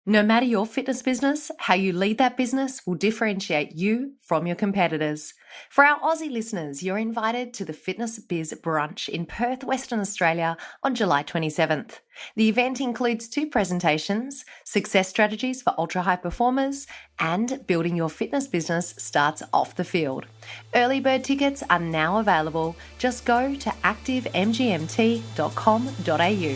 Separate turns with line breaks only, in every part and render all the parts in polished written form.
No matter your fitness business, how you lead that business will differentiate you from your competitors. For our Aussie listeners, you're invited to the Fitness Biz Brunch in Perth, Western Australia on July 27th. The event includes 2 presentations, success strategies for ultra-high performers and building your fitness business starts off the field. Early bird tickets are now available. Just go to activemgmt.com.au.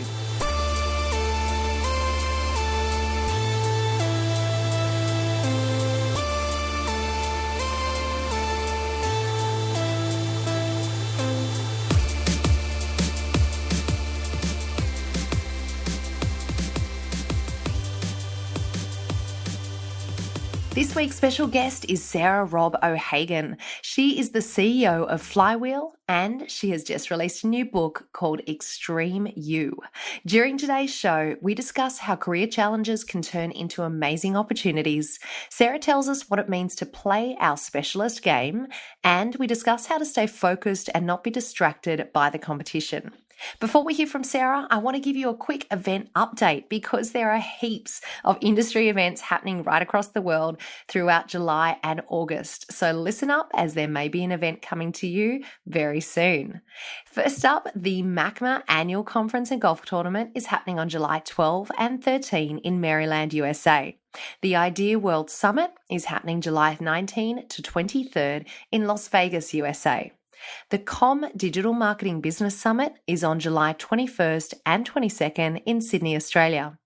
This week's special guest is Sarah Robb O'Hagan. She is the CEO of FlyWheel and she has just released a new book called Extreme You. During today's show, we discuss how career challenges can turn into amazing opportunities. Sarah tells us what it means to play our specialist game, and we discuss how to stay focused and not be distracted by the competition. Before we hear from Sarah, I want to give you a quick event update because there are heaps of industry events happening right across the world throughout July and August. So listen up, as there may be an event coming to you very soon. First up, the MACMA Annual Conference and Golf Tournament is happening on July 12 and 13 in Maryland, USA. The Idea World Summit is happening July 19 to 23rd in Las Vegas, USA. The Com Digital Marketing Business Summit is on July 21st and 22nd in Sydney, Australia.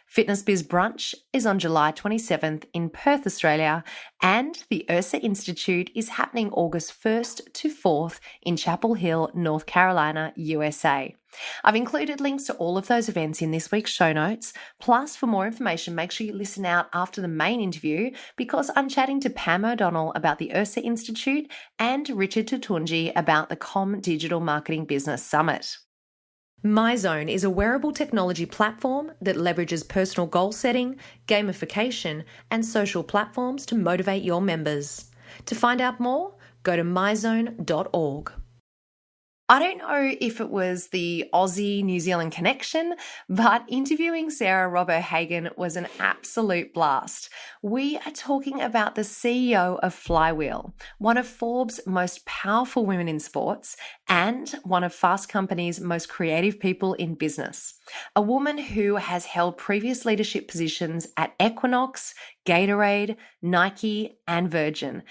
Fitness Biz Brunch is on July 27th in Perth, Australia, and the URSA Institute is happening August 1st to 4th in Chapel Hill, North Carolina, USA. I've included links to all of those events in this week's show notes. Plus, for more information, make sure you listen out after the main interview because I'm chatting to Pam O'Donnell about the URSA Institute and Richard Tutunji about the Com Digital Marketing Business Summit. MyZone is a wearable technology platform that leverages personal goal setting, gamification, and social platforms to motivate your members. To find out more, go to myzone.org. I don't know if it was the Aussie-New Zealand connection, but interviewing Sarah Robb O'Hagan was an absolute blast. We are talking about the CEO of FlyWheel, one of Forbes' most powerful women in sports and one of Fast Company's most creative people in business. A woman who has held previous leadership positions at Equinox, Gatorade, Nike, and Virgin.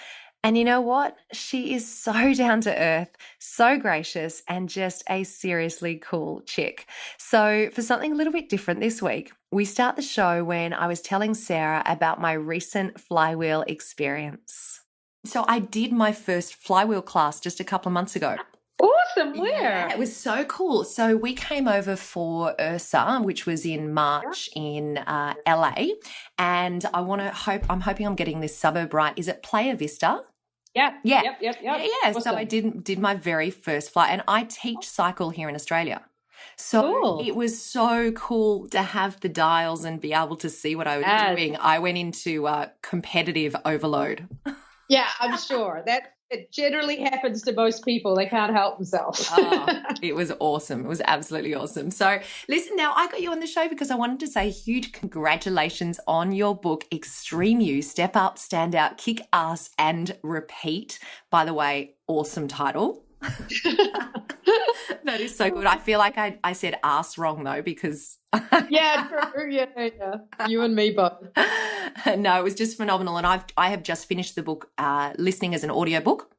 And you know what? She is so down to earth, so gracious, and just a seriously cool chick. So for something a little bit different this week, we start the show when I was telling Sarah about my recent FlyWheel experience. So I did my first FlyWheel class just a couple of months ago.
Awesome. Where?
Yeah, it was so cool. So we came over for URSA, which was in March in LA. And I'm hoping I'm getting this suburb right. Is it Playa Vista?
Yeah.
Yeah.
Yep.
Yeah.
Awesome.
So I did my very first flight, and I teach cycle here in Australia. So
cool.
It was so cool to have the dials and be able to see what I was doing. I went into competitive overload.
Yeah, I'm sure. It generally happens to most people. They can't help themselves.
It was awesome. It was absolutely awesome. So listen, now I got you on the show because I wanted to say huge congratulations on your book, Extreme You, Step Up, Stand Out, Kick Ass and Repeat. By the way, awesome title. That is so good. I feel like I said ass wrong though because
yeah, you and me both.
No, it was just phenomenal, and I have just finished the book listening as an audiobook.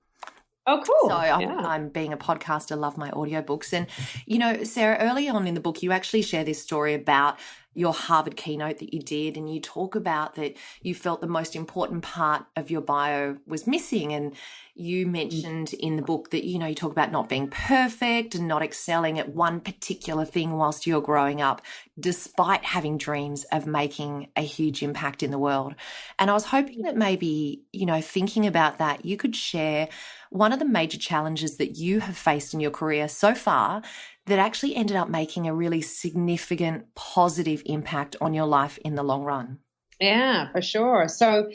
Oh, cool.
So I'm being a podcaster, love my audiobooks. And, you know, Sarah, early on in the book, you actually share this story about your Harvard keynote that you did, and you talk about that you felt the most important part of your bio was missing. And you mentioned in the book that, you know, you talk about not being perfect and not excelling at one particular thing whilst you're growing up, despite having dreams of making a huge impact in the world. And I was hoping that maybe, you know, thinking about that, you could share one of the major challenges that you have faced in your career so far that actually ended up making a really significant positive impact on your life in the long run.
Yeah, for sure. So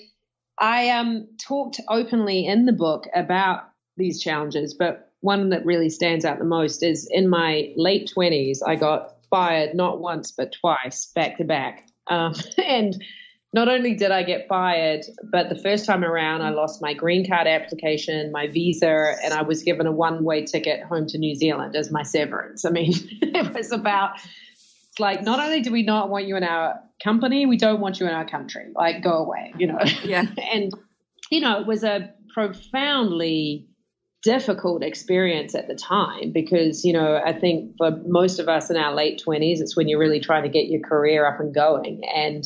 I talked openly in the book about these challenges, but one that really stands out the most is in my late 20s, I got fired not once but twice back to back And not only did I get fired, but the first time around, I lost my green card application, my visa, and I was given a one-way ticket home to New Zealand as my severance. I mean, it was about, it's like, not only do we not want you in our company, we don't want you in our country. Like, go away, you know.
Yeah.
And, you know, it was a profoundly difficult experience at the time because, you know, I think for most of us in our late 20s, it's when you're really trying to get your career up and going. And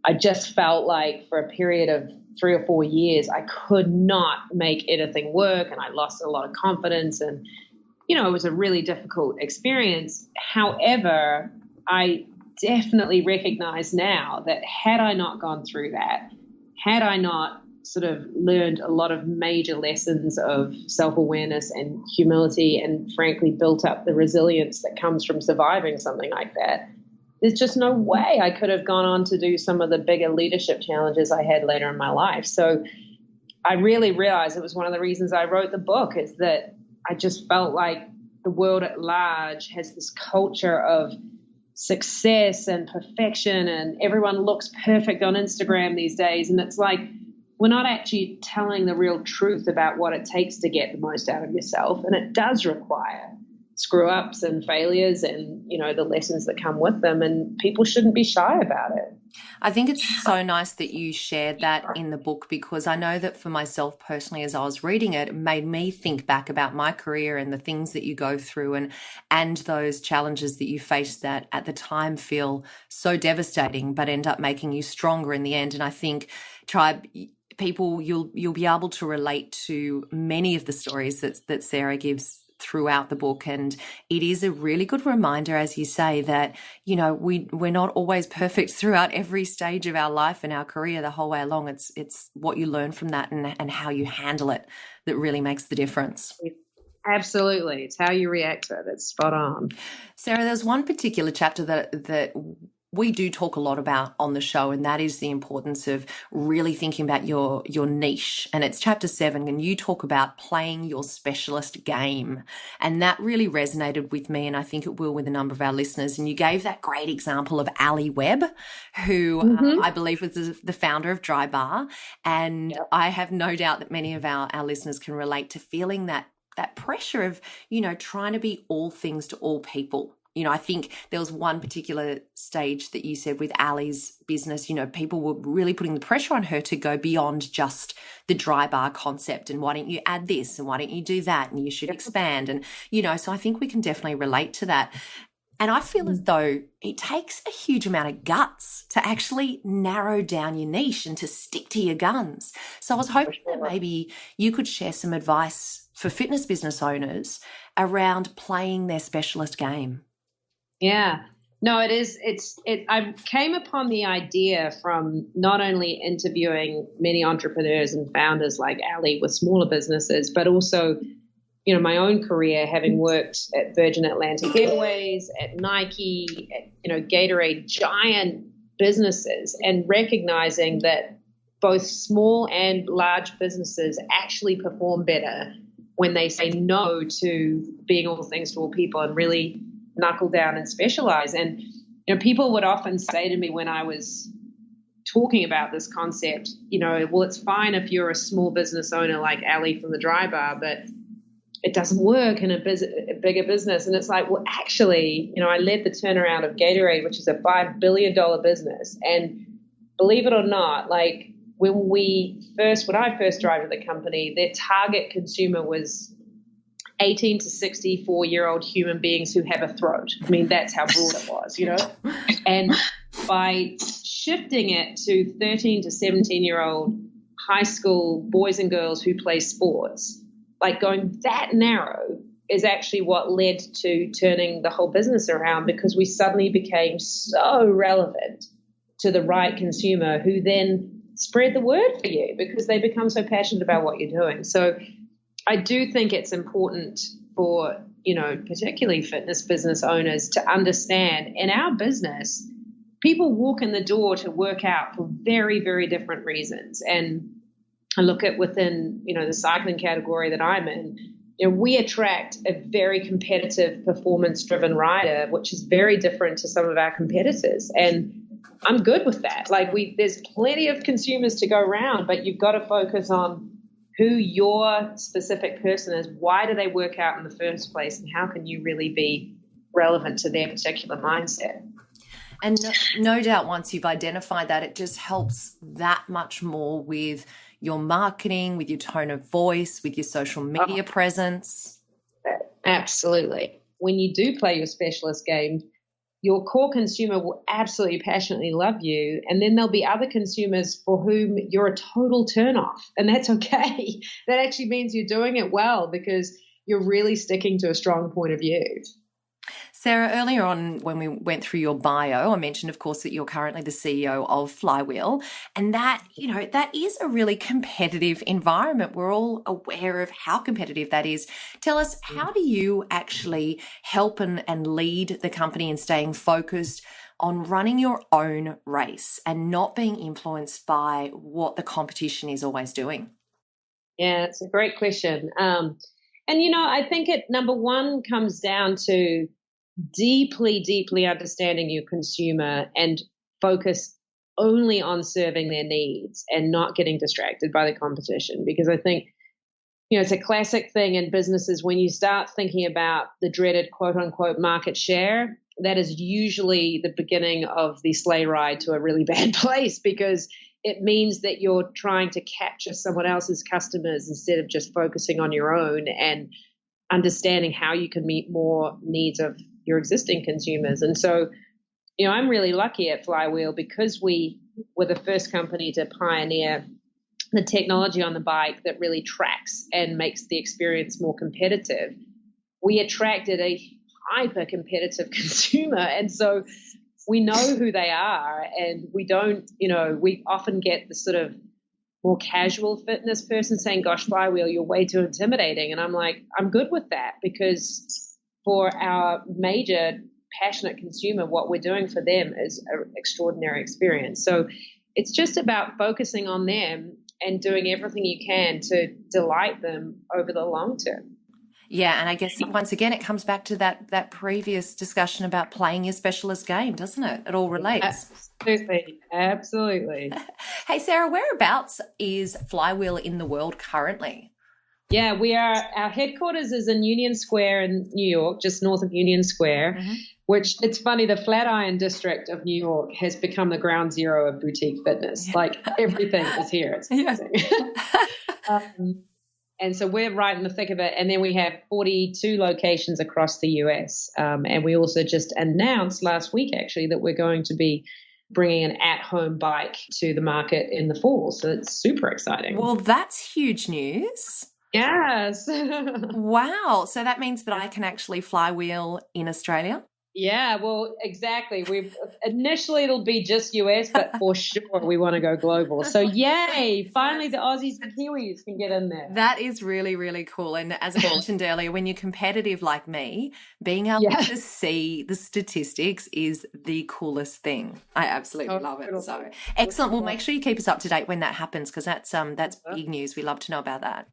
I just felt like for a period of 3 or 4 years, I could not make anything work, and I lost a lot of confidence. And, you know, it was a really difficult experience. However, I definitely recognize now that had I not gone through that, had I not sort of learned a lot of major lessons of self-awareness and humility, and frankly built up the resilience that comes from surviving something like that, there's just no way I could have gone on to do some of the bigger leadership challenges I had later in my life. So I really realized it was one of the reasons I wrote the book, is that I just felt like the world at large has this culture of success and perfection, and everyone looks perfect on Instagram these days. And it's like, we're not actually telling the real truth about what it takes to get the most out of yourself. And it does require screw ups and failures and, you know, the lessons that come with them. And people shouldn't be shy about it.
I think it's so nice that you shared that in the book, because I know that for myself personally, as I was reading it, it made me think back about my career and the things that you go through and those challenges that you face that at the time feel so devastating, but end up making you stronger in the end. And I think, Tribe, people, you'll be able to relate to many of the stories that Sarah gives throughout the book, and it is a really good reminder, as you say, that, you know, we're not always perfect throughout every stage of our life and our career the whole way along. It's what you learn from that and how you handle it that really makes the difference.
Absolutely. It's how you react to it. It's spot on.
Sarah, there's one particular chapter that we do talk a lot about on the show, and that is the importance of really thinking about your niche. And it's chapter 7, and you talk about playing your specialist game. And that really resonated with me, and I think it will with a number of our listeners. And you gave that great example of Ali Webb, who I believe was the founder of Dry Bar. And yep. I have no doubt that many of our listeners can relate to feeling that pressure of, you know, trying to be all things to all people. You know, I think there was one particular stage that you said with Ali's business, you know, people were really putting the pressure on her to go beyond just the dry bar concept. And why don't you add this? And why don't you do that? And you should expand. And, you know, so I think we can definitely relate to that. And I feel as though it takes a huge amount of guts to actually narrow down your niche and to stick to your guns. So I was hoping that maybe you could share some advice for fitness business owners around playing their specialist game.
Yeah, no, it is. I came upon the idea from not only interviewing many entrepreneurs and founders like Ali with smaller businesses, but also, you know, my own career, having worked at Virgin Atlantic Airways, at Nike, at, you know, Gatorade, giant businesses, and recognizing that both small and large businesses actually perform better when they say no to being all things to all people and really knuckle down and specialize. And, you know, people would often say to me when I was talking about this concept, you know, well, it's fine if you're a small business owner like Ali from the Dry Bar, but it doesn't work in a bigger business. And it's like, well, actually, you know, I led the turnaround of Gatorade, which is a $5 billion business. And believe it or not, like when I first arrived at the company, their target consumer was 18 to 64-year-old human beings who have a throat. I mean, that's how broad it was, you know. And by shifting it to 13 to 17-year-old high school boys and girls who play sports, like going that narrow is actually what led to turning the whole business around, because we suddenly became so relevant to the right consumer who then spread the word for you because they become so passionate about what you're doing. So I do think it's important for, you know, particularly fitness business owners to understand in our business, people walk in the door to work out for very, very different reasons. And I look at within, you know, the cycling category that I'm in, you know, we attract a very competitive performance driven rider, which is very different to some of our competitors. And I'm good with that. Like there's plenty of consumers to go around, but you've got to focus on who your specific person is. Why do they work out in the first place? And how can you really be relevant to their particular mindset?
And no doubt once you've identified that, it just helps that much more with your marketing, with your tone of voice, with your social media presence.
Absolutely. When you do play your specialist game, your core consumer will absolutely passionately love you. And then there'll be other consumers for whom you're a total turnoff. And that's okay. That actually means you're doing it well because you're really sticking to a strong point of view.
Sarah, earlier on when we went through your bio, I mentioned, of course, that you're currently the CEO of FlyWheel, and that, that is a really competitive environment. We're all aware of how competitive that is. Tell us, how do you actually help and lead the company in staying focused on running your own race and not being influenced by what the competition is always doing?
Yeah, it's a great question. And, I think it, number one, comes down to deeply, deeply understanding your consumer and focus only on serving their needs and not getting distracted by the competition. Because I think, it's a classic thing in businesses when you start thinking about the dreaded quote unquote market share, that is usually the beginning of the sleigh ride to a really bad place, because it means that you're trying to capture someone else's customers instead of just focusing on your own and understanding how you can meet more needs of your existing consumers. And so, I'm really lucky at FlyWheel because we were the first company to pioneer the technology on the bike that really tracks and makes the experience more competitive. We attracted a hyper competitive consumer. And so we know who they are, and we don't, we often get the sort of more casual fitness person saying, gosh, FlyWheel, you're way too intimidating. And I'm like, I'm good with that, because for our major passionate consumer, what we're doing for them is an extraordinary experience. So it's just about focusing on them and doing everything you can to delight them over the long term.
Yeah, and I guess once again it comes back to that previous discussion about playing your specialist game, doesn't it? It all relates.
Absolutely.
Hey, Sarah, whereabouts is FlyWheel in the world currently?
Yeah, our headquarters is in Union Square in New York, just north of Union Square, which, it's funny, the Flatiron district of New York has become the ground zero of boutique fitness. Like, everything is here. It's amazing. And so we're right in the thick of it. And then we have 42 locations across the US. And we also just announced last week, actually, that we're going to be bringing an at-home bike to the market in the fall. So it's super exciting.
Well, that's huge news.
Yes.
Wow. So that means that I can actually FlyWheel in Australia?
Yeah, well, exactly. Initially it'll be just US, but for sure we want to go global. So yay, finally the Aussies and Kiwis can get in there.
That is really, really cool. And as I mentioned earlier, when you're competitive like me, being able to see the statistics is the coolest thing. I absolutely love it. So excellent. Well, make sure you keep us up to date when that happens, because that's big news. We love to know about that.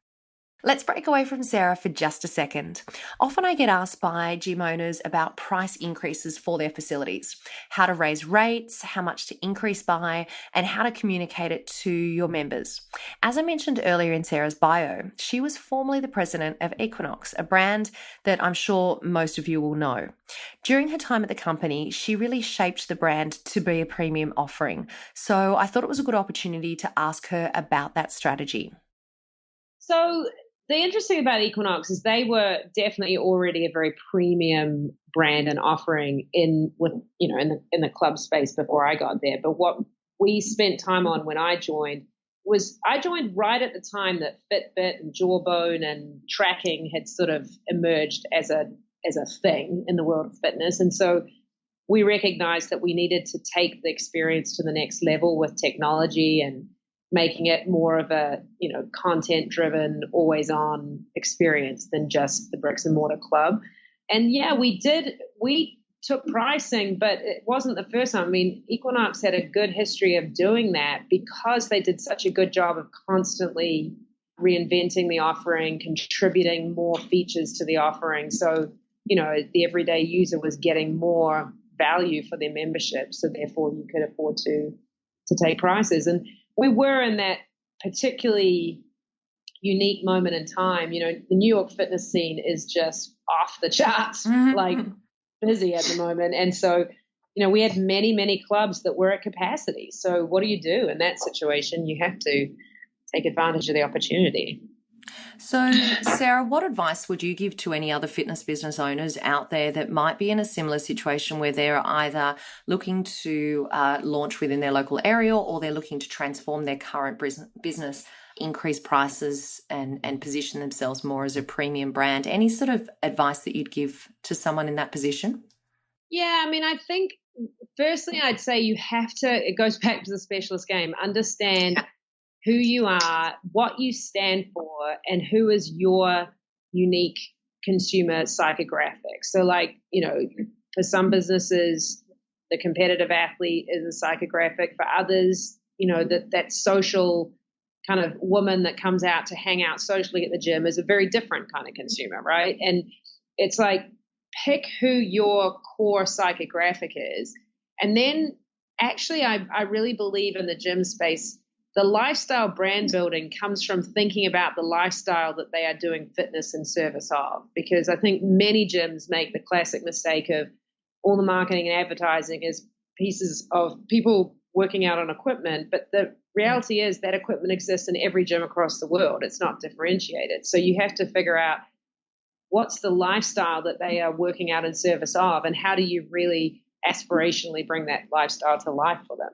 Let's break away from Sarah for just a second. Often I get asked by gym owners about price increases for their facilities, how to raise rates, how much to increase by, and how to communicate it to your members. As I mentioned earlier in Sarah's bio, she was formerly the president of Equinox, a brand that I'm sure most of you will know. During her time at the company, she really shaped the brand to be a premium offering. So I thought it was a good opportunity to ask her about that strategy.
So the interesting about Equinox is they were definitely already a very premium brand and offering in the club space before I got there. But what we spent time on when I joined right at the time that Fitbit and Jawbone and tracking had sort of emerged as a thing in the world of fitness. And so we recognized that we needed to take the experience to the next level with technology and making it more of a, content-driven, always-on experience than just the bricks and mortar club. And yeah, we took pricing, but it wasn't the first time. I mean, Equinox had a good history of doing that because they did such a good job of constantly reinventing the offering, contributing more features to the offering. So, the everyday user was getting more value for their membership. So therefore you could afford to take prices. And we were in that particularly unique moment in time. The New York fitness scene is just off the charts, like busy at the moment. And so, we had many, many clubs that were at capacity. So what do you do in that situation? You have to take advantage of the opportunity.
So, Sarah, what advice would you give to any other fitness business owners out there that might be in a similar situation where they're either looking to launch within their local area, or they're looking to transform their current business, increase prices and position themselves more as a premium brand? Any sort of advice that you'd give to someone in that position?
Yeah, I think firstly I'd say you have to, it goes back to the specialist game, understand who you are, what you stand for, and who is your unique consumer psychographic. So for some businesses, the competitive athlete is a psychographic. For others, that social kind of woman that comes out to hang out socially at the gym is a very different kind of consumer, right? And it's pick who your core psychographic is. And then actually I really believe in the gym space, the lifestyle brand building comes from thinking about the lifestyle that they are doing fitness in service of. Because I think many gyms make the classic mistake of all the marketing and advertising is pieces of people working out on equipment. But the reality is that equipment exists in every gym across the world. It's not differentiated. So you have to figure out what's the lifestyle that they are working out in service of, and how do you really aspirationally bring that lifestyle to life for them.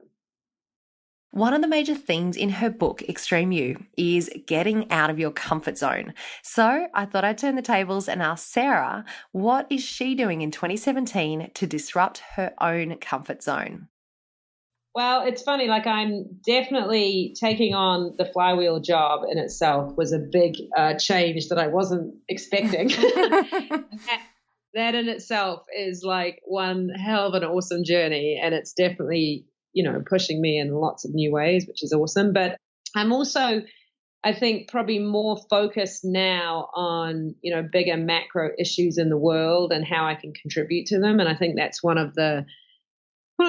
One of the major themes in her book, Extreme You, is getting out of your comfort zone. So I thought I'd turn the tables and ask Sarah, what is she doing in 2017 to disrupt her own comfort zone?
Well, it's funny, I'm definitely taking on the FlyWheel job in itself was a big change that I wasn't expecting. that in itself is one hell of an awesome journey, and it's definitely pushing me in lots of new ways, which is awesome. But I'm also, I think, probably more focused now on, bigger macro issues in the world and how I can contribute to them. And I think that's one of the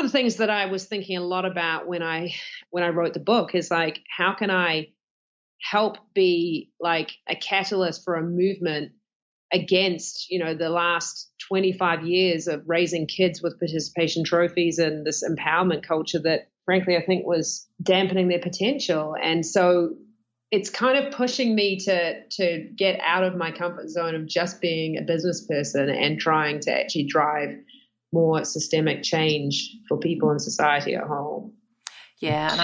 things that I was thinking a lot about when I wrote the book is how can I help be a catalyst for a movement against, the last 25 years of raising kids with participation trophies and this empowerment culture that, frankly, I think was dampening their potential. And so it's kind of pushing me to get out of my comfort zone of just being a business person and trying to actually drive more systemic change for people in society at home.
Yeah, and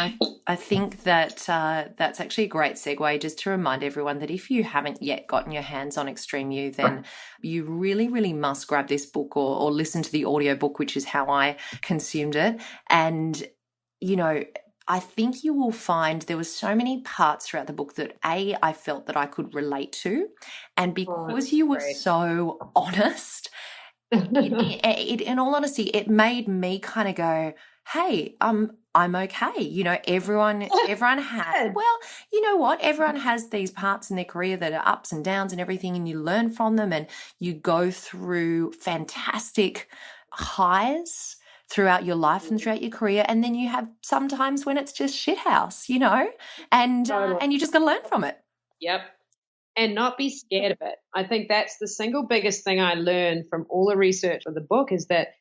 I think that that's actually a great segue just to remind everyone that if you haven't yet gotten your hands on Extreme You, then you really, really must grab this book or listen to the audiobook, which is how I consumed it. And, I think you will find there were so many parts throughout the book that, I felt that I could relate to. And because you were so honest, in all honesty, it made me kind of go, hey, I'm okay. Everyone has, well, you know what? Everyone has these parts in their career that are ups and downs and everything, and you learn from them and you go through fantastic highs throughout your life and throughout your career. And then you have sometimes when it's just shithouse, and you just got to learn from it.
Yep. And not be scared of it. I think that's the single biggest thing I learned from all the research of the book is that,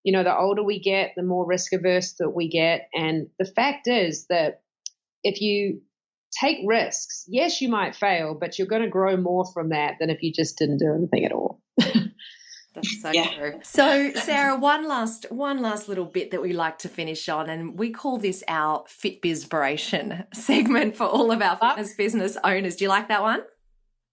the older we get, the more risk averse that we get. And the fact is that if you take risks, yes, you might fail, but you're going to grow more from that than if you just didn't do anything at all.
That's so true. So, Sarah, one last little bit that we like to finish on, and we call this our Fitbizpiration segment for all of our fitness business owners. Do you like that one?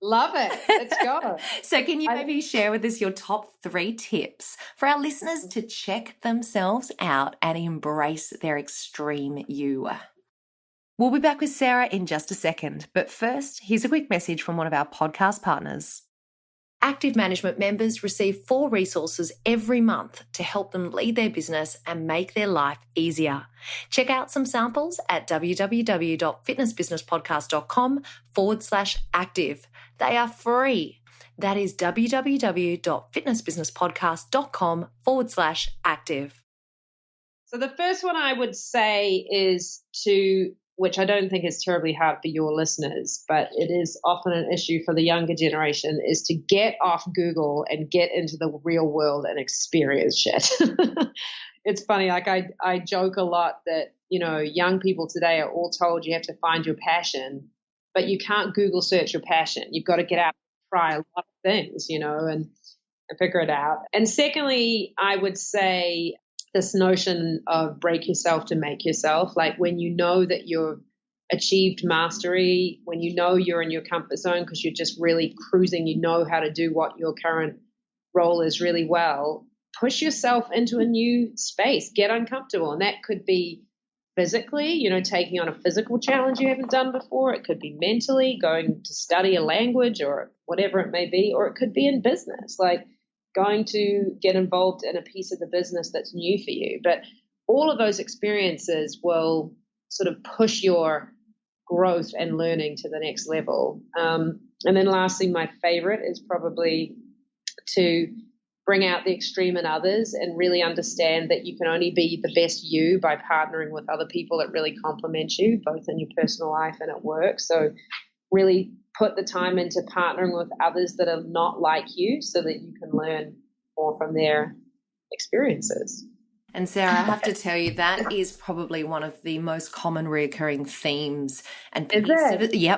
Love it. Let's go.
So can you maybe share with us your top 3 tips for our listeners to check themselves out and embrace their extreme you? We'll be back with Sarah in just a second. But first, here's a quick message from one of our podcast partners. Active Management members receive 4 resources every month to help them lead their business and make their life easier. Check out some samples at www.fitnessbusinesspodcast.com/active. They are free. That is www.fitnessbusinesspodcast.com/active.
So the first one I would say is which I don't think is terribly hard for your listeners, but it is often an issue for the younger generation, is to get off Google and get into the real world and experience shit. It's funny, like I joke a lot that, young people today are all told you have to find your passion, but you can't Google search your passion. You've got to get out and try a lot of things, and figure it out. And secondly, I would say this notion of break yourself to make yourself, like when you know that you've achieved mastery, when you know you're in your comfort zone because you're just really cruising, you know how to do what your current role is really well, push yourself into a new space, get uncomfortable. And that could be physically, taking on a physical challenge you haven't done before. It could be mentally, going to study a language or whatever it may be, or it could be in business, like going to get involved in a piece of the business that's new for you. But all of those experiences will sort of push your growth and learning to the next level. And then lastly, my favorite is probably to bring out the extreme in others and really understand that you can only be the best you by partnering with other people that really complement you, both in your personal life and at work. So really put the time into partnering with others that are not like you so that you can learn more from their experiences.
And Sarah, I have to tell you, that is probably one of the most common recurring themes and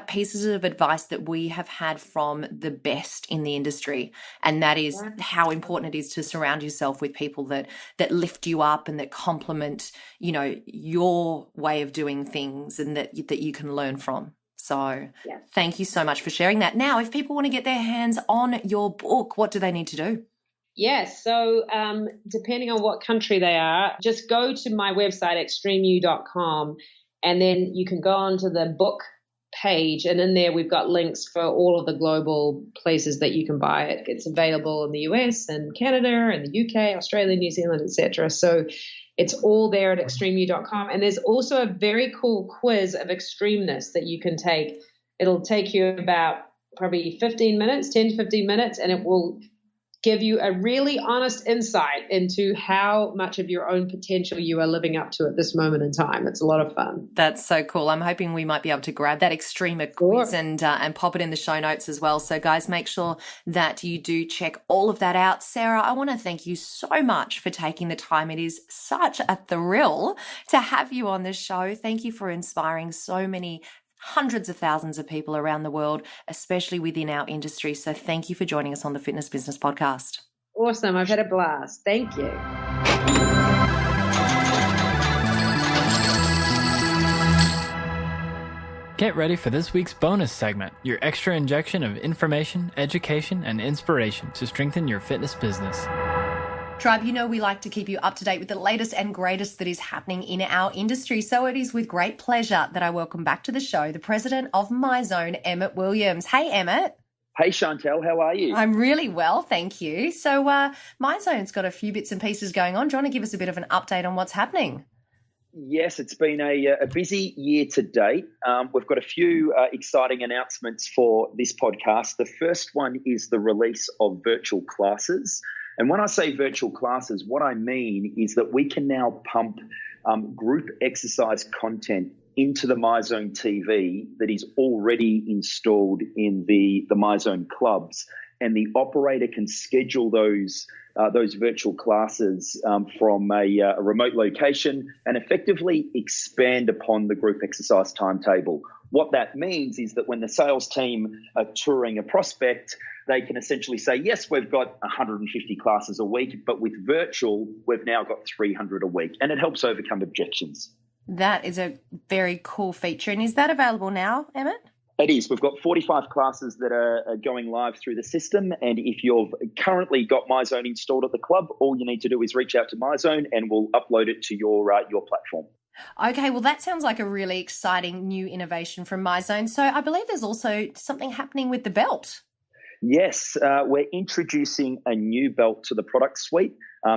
pieces of advice that we have had from the best in the industry. And that is how important it is to surround yourself with people that lift you up and that complement, your way of doing things and that you can learn from. So Thank you so much for sharing that. Now, if people want to get their hands on your book, what do they need to do?
Yes. So depending on what country they are, just go to my website, extremeu.com, and then you can go onto the book page. And in there, we've got links for all of the global places that you can buy it. It's available in the US and Canada and the UK, Australia, New Zealand, etc. So it's all there at extremeu.com. And there's also a very cool quiz of extremeness that you can take. It'll take you about probably 10 to 15 minutes, and it will give you a really honest insight into how much of your own potential you are living up to at this moment in time. It's a lot of fun.
That's so cool. I'm hoping we might be able to grab that extreme quiz and pop it in the show notes as well. So guys, make sure that you do check all of that out. Sarah, I want to thank you so much for taking the time. It is such a thrill to have you on the show. Thank you for inspiring so many hundreds of thousands of people around the world, especially within our industry. So thank you for joining us on the Fitness Business Podcast.
Awesome. I've had a blast. Thank you.
Get ready for this week's bonus segment, your extra injection of information, education, and inspiration to strengthen your fitness business.
Tribe, we like to keep you up to date with the latest and greatest that is happening in our industry. So it is with great pleasure that I welcome back to the show the president of MyZone, Emmett Williams. Hey, Emmett.
Hey, Chantel, how are you?
I'm really well, thank you. So MyZone's got a few bits and pieces going on. Do you want to give us a bit of an update on what's happening?
Yes, it's been a busy year to date. We've got a few exciting announcements for this podcast. The first one is the release of virtual classes. And when I say virtual classes, what I mean is that we can now pump group exercise content into the MyZone TV that is already installed in the MyZone clubs, and the operator can schedule those virtual classes from a remote location and effectively expand upon the group exercise timetable. What that means is that when the sales team are touring a prospect, they can essentially say, yes, we've got 150 classes a week, but with virtual, we've now got 300 a week, and it helps overcome objections.
That is a very cool feature. And is that available now, Emmett?
It is. We've got 45 classes that are going live through the system. And if you've currently got MyZone installed at the club, all you need to do is reach out to MyZone and we'll upload it to your platform.
Okay, well, that sounds like a really exciting new innovation from MyZone. So I believe there's also something happening with the belt. Yes,
we're introducing a new belt to the product suite.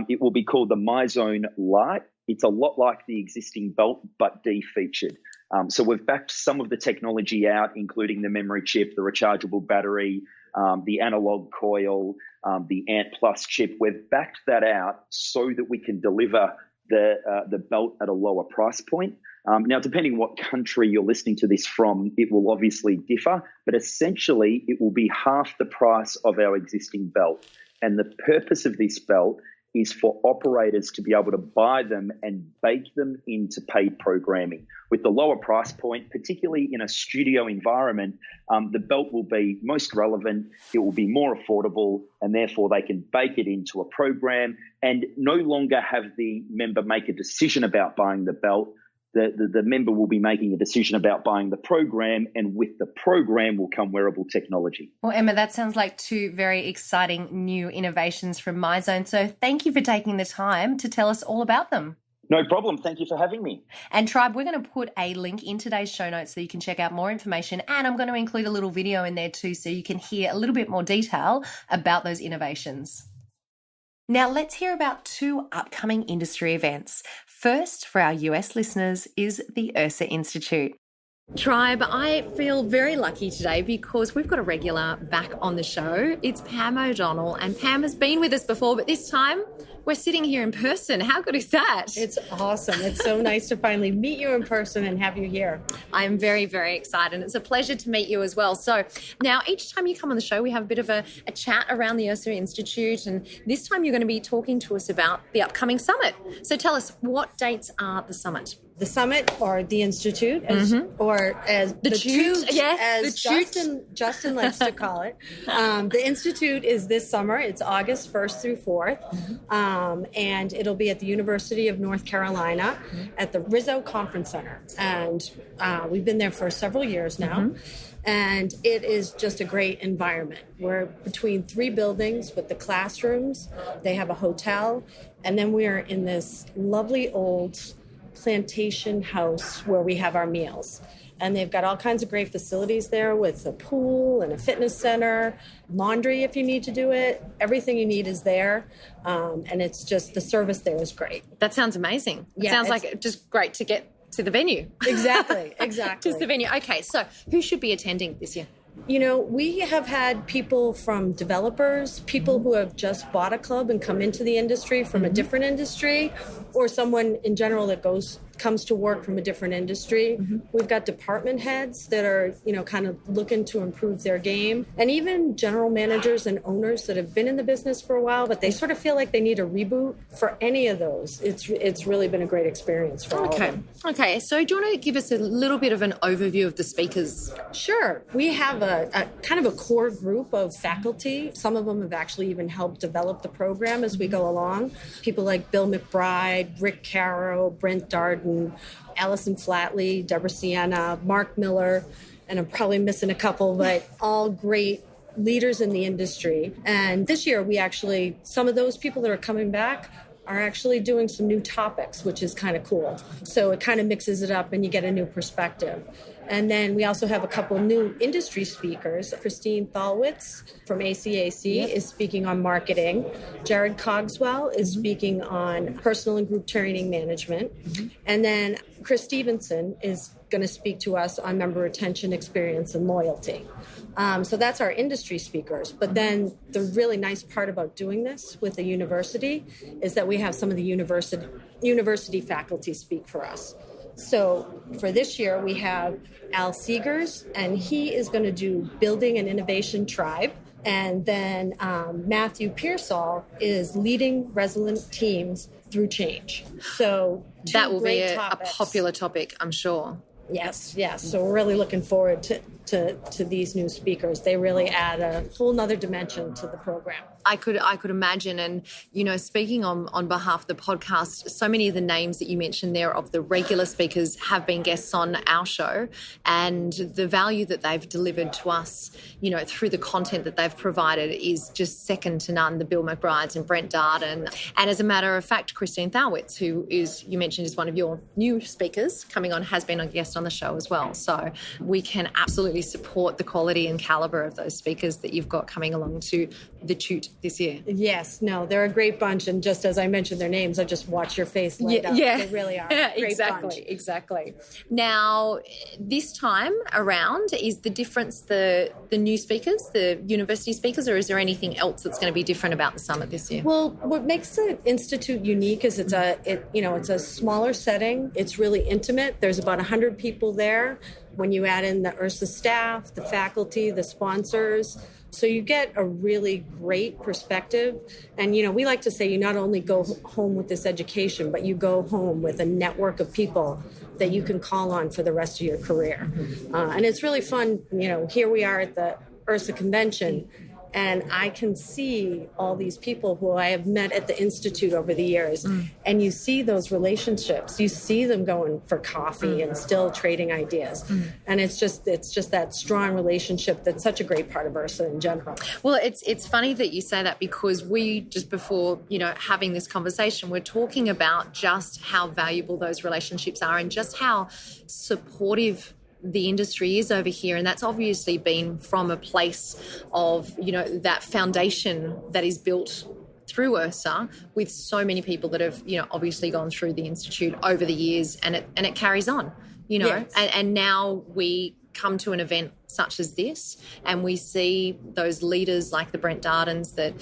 It will be called the MyZone Lite. It's a lot like the existing belt, but de-featured. So we've backed some of the technology out, including the memory chip, the rechargeable battery, the analog coil, the Ant Plus chip. We've backed that out so that we can deliver the belt at a lower price point. Now, depending what country you're listening to this from, it will obviously differ, but essentially it will be half the price of our existing belt. And the purpose of this belt is for operators to be able to buy them and bake them into paid programming. With the lower price point, particularly in a studio environment, the belt will be most relevant, it will be more affordable, and therefore they can bake it into a program and no longer have the member make a decision about buying the belt. The member will be making a decision about buying the program, and with the program will come wearable technology.
Well, Emma, that sounds like two very exciting new innovations from MyZone. So thank you for taking the time to tell us all about them.
No problem. Thank you for having me.
And Tribe, we're going to put a link in today's show notes so you can check out more information. And I'm going to include a little video in there too so you can hear a little bit more detail about those innovations. Now let's hear about two upcoming industry events. First, for our US listeners, is the Ursa Institute. Tribe, I feel very lucky today because we've got a regular back on the show. It's Pam O'Donnell, and Pam has been with us before, but this time we're sitting here in person. How good is that?
It's awesome. It's so nice to finally meet you in person and have you here.
I'm very, very excited. It's a pleasure to meet you as well. So now each time you come on the show, we have a bit of a chat around the Ursa Institute, and this time you're going to be talking to us about the upcoming summit. So tell us, what dates are the summit?
The summit, or the institute, or as the toot, as Justin likes to call it. The institute is this summer. It's August 1st through 4th, and it'll be at the University of North Carolina at the Rizzo Conference Center. And we've been there for several years now. And it is just a great environment. We're between 3 buildings with the classrooms. They have a hotel, and then we are in this lovely old plantation house where we have our meals. And they've got all kinds of great facilities there with a pool and a fitness center, laundry if you need to do it. Everything you need is there. And it's just, the service there is great.
That sounds amazing. It sounds like just great to get to the venue.
Exactly.
Just the venue. Okay, so who should be attending this year?
You know, we have had people from developers, people who have just bought a club and come into the industry from a different industry, or someone in general that comes to work from a different industry. We've got department heads that are, kind of looking to improve their game, and even general managers and owners that have been in the business for a while, but they sort of feel like they need a reboot. For any of those, it's really been a great experience for all of them.
Okay, so do you want to give us a little bit of an overview of the speakers?
Sure. We have a kind of a core group of faculty. Some of them have actually even helped develop the program as we go along. People like Bill McBride, Rick Caro, Brent Darden, Allison Flatley, Deborah Sienna, Mark Miller, and I'm probably missing a couple, but all great leaders in the industry. And this year some of those people that are coming back are actually doing some new topics, which is kind of cool. So it kind of mixes it up and you get a new perspective. And then we also have a couple new industry speakers. Christine Thalwitz from ACAC is speaking on marketing. Jared Cogswell is speaking on personal and group training management. And then Chris Stevenson is going to speak to us on member retention, experience, and loyalty. So that's our industry speakers. But then the really nice part about doing this with the university is that we have some of the university faculty speak for us. So for this year, we have Al Seegers, and he is going to do Building an Innovation Tribe. And then Matthew Pearsall is leading resilient teams through change. So
that will be a popular topic, I'm sure.
Yes. So we're really looking forward to these new speakers. They really add a whole nother dimension to the program.
I could imagine. And, speaking on behalf of the podcast, so many of the names that you mentioned there of the regular speakers have been guests on our show, and the value that they've delivered to us, through the content that they've provided is just second to none. The Bill McBrides and Brent Darden. And as a matter of fact, Christine Thalwitz, who you mentioned is one of your new speakers coming on, has been a guest on the show as well. So we can absolutely support the quality and caliber of those speakers that you've got coming along to the Toot this year.
Yes, no, they're a great bunch. And just as I mentioned their names, I just watch your face light up.
Yeah.
They really are.
Yeah,
Great
exactly,
bunch.
exactly. Now, this time around, is the difference the new speakers, the university speakers, or is there anything else that's going to be different about the summit this year?
Well, what makes the Institute unique is it's a smaller setting. It's really intimate. There's about 100 people there. When you add in the URSA staff, the faculty, the sponsors, so you get a really great perspective. And, we like to say you not only go home with this education, but you go home with a network of people that you can call on for the rest of your career. And it's really fun. Here we are at the URSA convention, and I can see all these people who I have met at the Institute over the years. And you see those relationships. You see them going for coffee and still trading ideas. And it's just that strong relationship that's such a great part of URSA in general.
Well, it's funny that you say that, because we just before, having this conversation, we're talking about just how valuable those relationships are and just how supportive the industry is over here. And that's obviously been from a place of, that foundation that is built through URSA with so many people that have, obviously gone through the Institute over the years, and it carries on,
Yes.
and now we come to an event such as this and we see those leaders like the Brent Dardens that,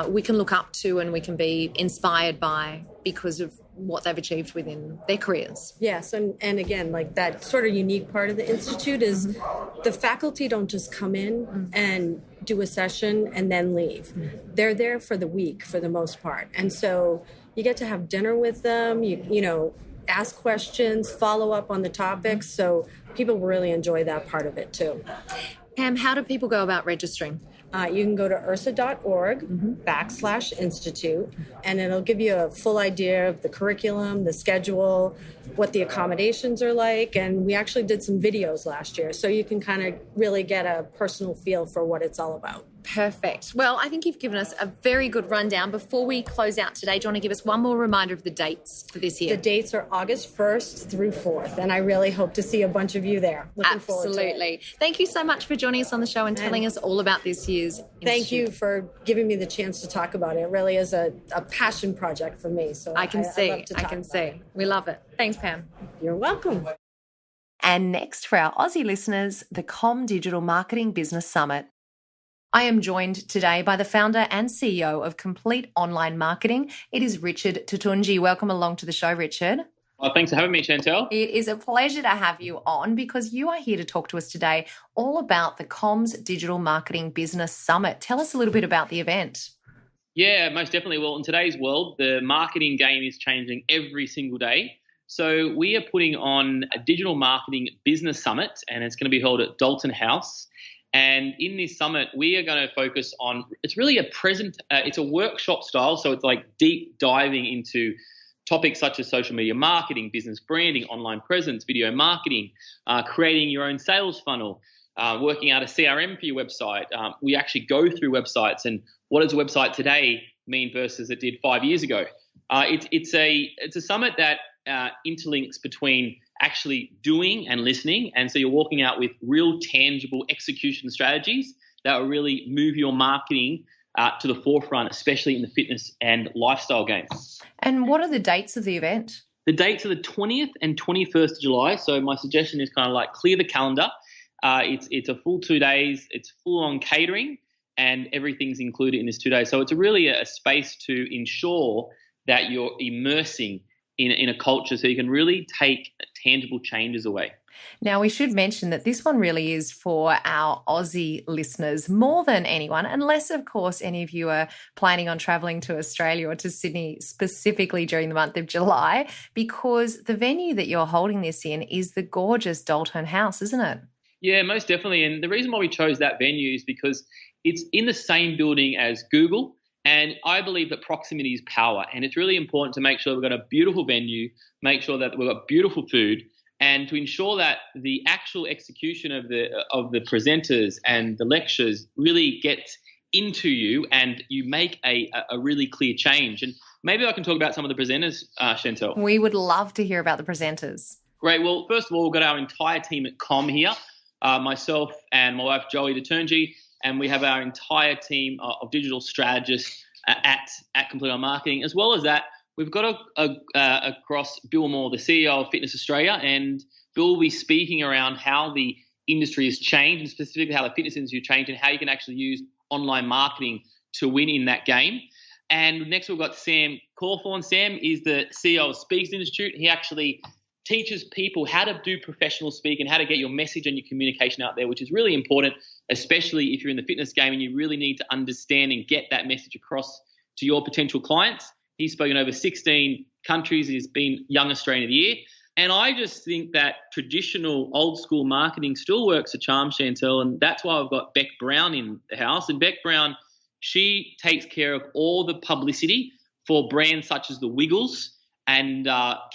we can look up to and we can be inspired by because of what they've achieved within their careers.
Yes, and again, like that sort of unique part of the Institute is the faculty don't just come in and do a session and then leave. They're there for the week for the most part. And so you get to have dinner with them, you ask questions, follow up on the topics. So people really enjoy that part of it too.
Pam, how do people go about registering?
You can go to ursa.org/institute, and it'll give you a full idea of the curriculum, the schedule, what the accommodations are like. And we actually did some videos last year, so you can kind of really get a personal feel for what it's all about.
Perfect. Well, I think you've given us a very good rundown. Before we close out today, do you want to give us one more reminder of the dates for this year?
The dates are August 1st through 4th, and I really hope to see a bunch of you there. Looking forward to it.
Absolutely. Thank you so much for joining us on the show and telling us all about this year's Institute.
Thank you for giving me the chance to talk about it. It really is a passion project for me. So
I can see.
love to talk about it.
We love it. Thanks, Pam.
You're welcome.
And next, for our Aussie listeners, the Com Digital Marketing Business Summit. I am joined today by the founder and CEO of Complete Online Marketing. It is Richard Tutunji. Welcome along to the show, Richard.
Well, thanks for having me, Chantel.
It is a pleasure to have you on because you are here to talk to us today all about the Comms Digital Marketing Business Summit. Tell us a little bit about the event.
Yeah, most definitely. Well, in today's world, the marketing game is changing every single day. So we are putting on a Digital Marketing Business Summit, and it's going to be held at Dalton House. And in this summit, we are going to focus on, it's really it's a workshop style. So it's like deep diving into topics such as social media marketing, business branding, online presence, video marketing, creating your own sales funnel, working out a CRM for your website. We actually go through websites and what does a website today mean versus it did 5 years ago. It's a summit that interlinks between actually doing and listening. And so you're walking out with real tangible execution strategies that will really move your marketing to the forefront, especially in the fitness and lifestyle game.
And what are the dates of the event?
The dates are the 20th and 21st of July. So my suggestion is kind of like clear the calendar. It's a full 2 days. It's full on catering and everything's included in this 2 days. So it's really a space to ensure that you're immersing in a culture so you can really take tangible changes away.
Now, we should mention that this one really is for our Aussie listeners more than anyone, unless, of course, any of you are planning on travelling to Australia or to Sydney specifically during the month of July, because the venue that you're holding this in is the gorgeous Dalton House, isn't it?
Yeah, most definitely. And the reason why we chose that venue is because it's in the same building as Google. And I believe that proximity is power. And it's really important to make sure we've got a beautiful venue, make sure that we've got beautiful food, and to ensure that the actual execution of the presenters and the lectures really gets into you and you make a really clear change. And maybe I can talk about some of the presenters, Chantel.
We would love to hear about the presenters.
Great. Well, first of all, we've got our entire team at Com here, myself and my wife, Joey Tutunji. and we have our entire team of digital strategists at Complete On Marketing. As well as that, we've got across Bill Moore, the CEO of Fitness Australia, and Bill will be speaking around how the industry has changed, and specifically how the fitness industry has changed and how you can actually use online marketing to win in that game. And next we've got Sam Cawthorn. Sam is the CEO of Speaks Institute. He actually teaches people how to do professional speak and how to get your message and your communication out there, which is really important, especially if you're in the fitness game and you really need to understand and get that message across to your potential clients. He's spoken over 16 countries. He's been Young Australian of the Year. And I just think that traditional old school marketing still works a charm, Chantel, and that's why I've got Beck Brown in the house. And Beck Brown, she takes care of all the publicity for brands such as the Wiggles and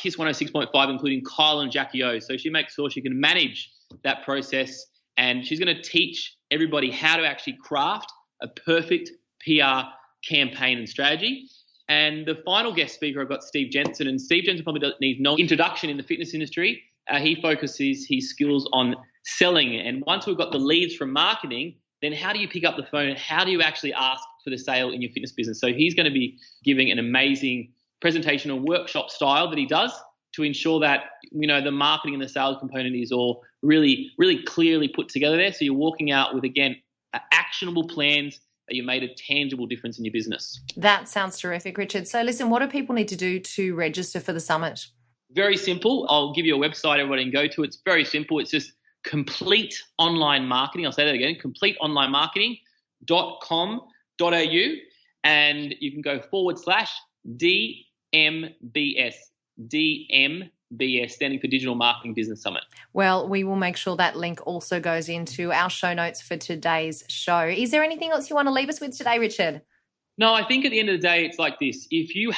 Kiss 106.5, including Kyle and Jackie O. So she makes sure she can manage that process, and she's going to teach everybody how to actually craft a perfect PR campaign and strategy. And the final guest speaker, I've got Steve Jensen. And Steve Jensen probably needs no introduction in the fitness industry. He focuses his skills on selling. And once we've got the leads from marketing, then how do you pick up the phone? How do you actually ask for the sale in your fitness business? So he's going to be giving an amazing presentation and workshop style that he does to ensure that, the marketing and the sales component is all really, really clearly put together there. So you're walking out with, again, actionable plans that you made a tangible difference in your business.
That sounds terrific, Richard. So listen, what do people need to do to register for the summit?
Very simple. I'll give you a website everybody can go to. It's very simple. It's just Complete Online Marketing. I'll say that again, completeonlinemarketing.com.au, and you can go /DMBS. DMBS, standing for Digital Marketing Business Summit.
Well, we will make sure that link also goes into our show notes for today's show. Is there anything else you want to leave us with today, Richard?
No, I think at the end of the day, it's like this. If you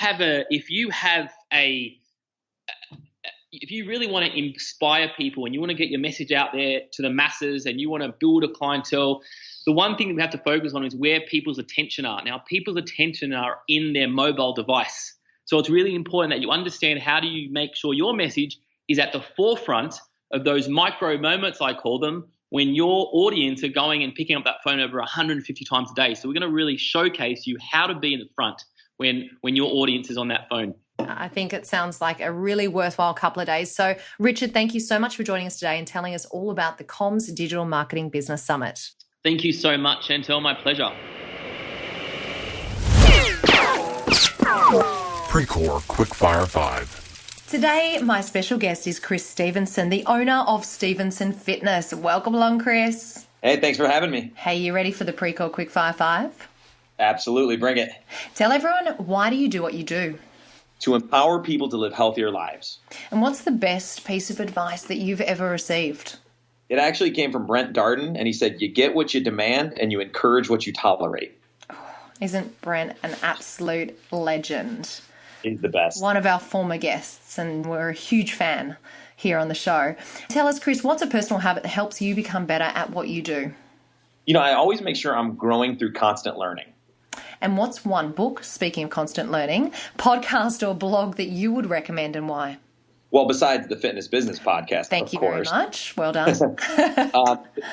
really want to inspire people and you want to get your message out there to the masses and you want to build a clientele, the one thing that we have to focus on is where people's attention are. Now, people's attention are in their mobile device. So it's really important that you understand how do you make sure your message is at the forefront of those micro moments, I call them, when your audience are going and picking up that phone over 150 times a day. So we're going to really showcase you how to be in the front when your audience is on that phone.
I think it sounds like a really worthwhile couple of days. So, Richard, thank you so much for joining us today and telling us all about the Comms Digital Marketing Business Summit.
Thank you so much, Chantel. My pleasure.
Pre-Core Quickfire 5.
Today, my special guest is Chris Stevenson, the owner of Stevenson Fitness. Welcome along, Chris.
Hey, thanks for having me.
Hey, you ready for the Pre-Core Quickfire 5?
Absolutely, bring it.
Tell everyone, why do you do what you do?
To empower people to live healthier lives.
And what's the best piece of advice that you've ever received?
It actually came from Brent Darden, and he said, you get what you demand and you encourage what you tolerate.
Isn't Brent an absolute legend?
He's the best.
One of our former guests, and we're a huge fan here on the show. Tell us, Chris, what's a personal habit that helps you become better at what you do?
I always make sure I'm growing through constant learning.
And what's one book, speaking of constant learning, podcast or blog that you would recommend and why?
Well, besides the Fitness Business Podcast,
Thank you very much. Well done.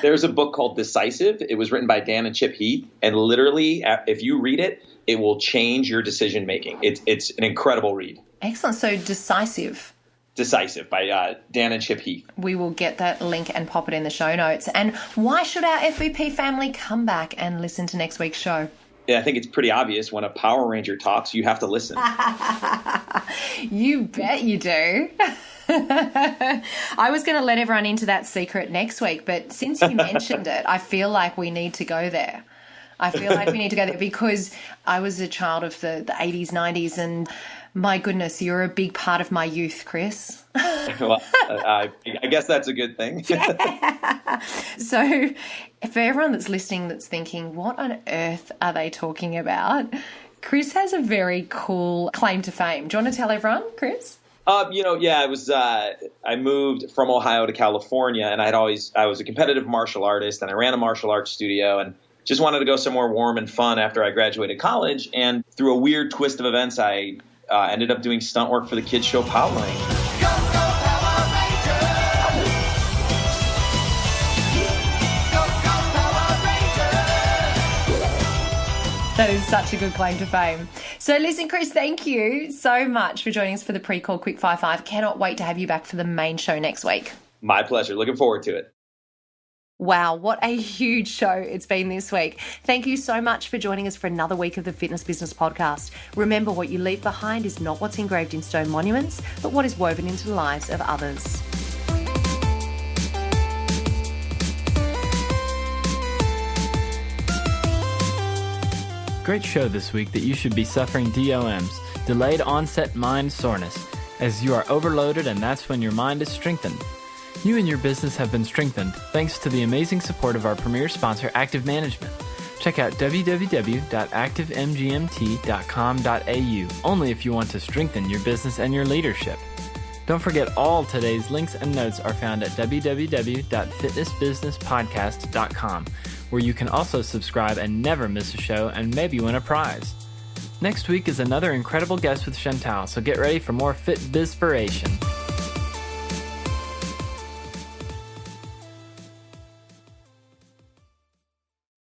There's a book called Decisive. It was written by Dan and Chip Heath. And literally, if you read it, it will change your decision making. It's an incredible read.
Excellent. So Decisive.
Decisive by Dan and Chip Heath.
We will get that link and pop it in the show notes. And why should our FVP family come back and listen to next week's show?
Yeah, I think it's pretty obvious when a Power Ranger talks, you have to listen.
You bet you do. I was going to let everyone into that secret next week, but since you mentioned it, I feel like we need to go there. Because I was a child of the 80s, 90s, and my goodness, you're a big part of my youth, Chris.
Well, I guess that's a good thing.
So for everyone that's listening that's thinking, what on earth are they talking about? Chris has a very cool claim to fame. Do you want to tell everyone, Chris?
I moved from Ohio to California, and I was a competitive martial artist, and I ran a martial arts studio, and just wanted to go somewhere warm and fun after I graduated college. And through a weird twist of events, I ended up doing stunt work for the kids show Power Rangers.
Go, go, Power Rangers! Go, go, Power Rangers!
That is such a good claim to fame. So listen, Chris, thank you so much for joining us for the pre-call Quickfire 5. Cannot wait to have you back for the main show next week.
My pleasure. Looking forward to it.
Wow, what a huge show it's been this week. Thank you so much for joining us for another week of the Fitness Business Podcast. Remember, what you leave behind is not what's engraved in stone monuments, but what is woven into the lives of others.
Great show this week that you should be suffering DOMs, delayed onset mind soreness, as you are overloaded and that's when your mind is strengthened. You and your business have been strengthened thanks to the amazing support of our premier sponsor, Active Management. Check out www.activemgmt.com.au only if you want to strengthen your business and your leadership. Don't forget, all today's links and notes are found at www.fitnessbusinesspodcast.com, where you can also subscribe and never miss a show and maybe win a prize. Next week is another incredible guest with Chantal, so get ready for more Fit Bizpiration.